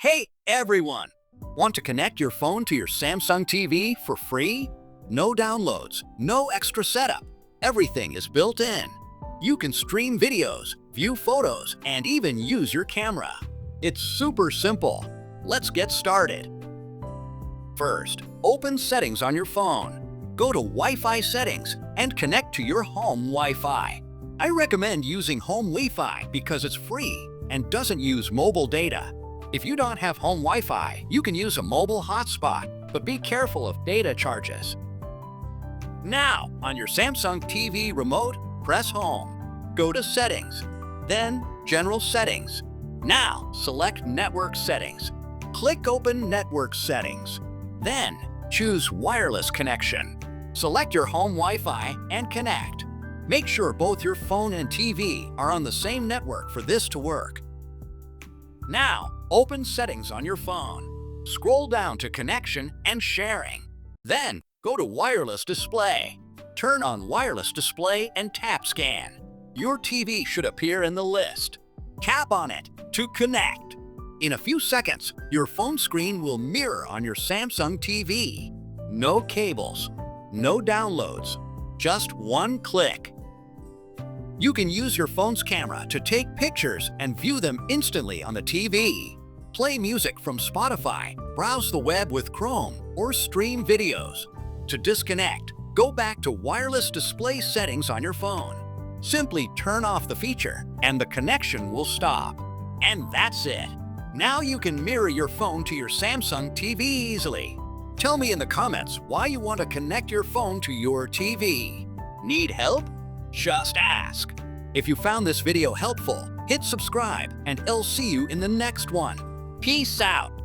Hey everyone! Want to connect your phone to your Samsung TV for free? No downloads, no extra setup. Everything is built in. You can stream videos, view photos, and even use your camera. It's super simple. Let's get started. First, open Settings on your phone. Go to Wi-Fi Settings and connect to your home Wi-Fi. I recommend using Home Wi-Fi because it's free and doesn't use mobile data. If you don't have home Wi-Fi, you can use a mobile hotspot, but be careful of data charges. Now, on your Samsung TV remote, press Home. Go to Settings, then General Settings. Now, select Network Settings. Click Open Network Settings. Then, choose Wireless Connection. Select your home Wi-Fi and connect. Make sure both your phone and TV are on the same network for this to work. Now, open Settings on your phone. Scroll down to Connection and Sharing. Then, go to Wireless Display. Turn on Wireless Display and tap Scan. Your TV should appear in the list. Tap on it to connect. In a few seconds, your phone screen will mirror on your Samsung TV. No cables, no downloads, just one click. You can use your phone's camera to take pictures and view them instantly on the TV. Play music from Spotify, browse the web with Chrome, or stream videos. To disconnect, go back to Wireless Display Settings on your phone. Simply turn off the feature and the connection will stop. And that's it. Now you can mirror your phone to your Samsung TV easily. Tell me in the comments why you want to connect your phone to your TV. Need help? Just ask. If you found this video helpful, hit subscribe and I'll see you in the next one. Peace out.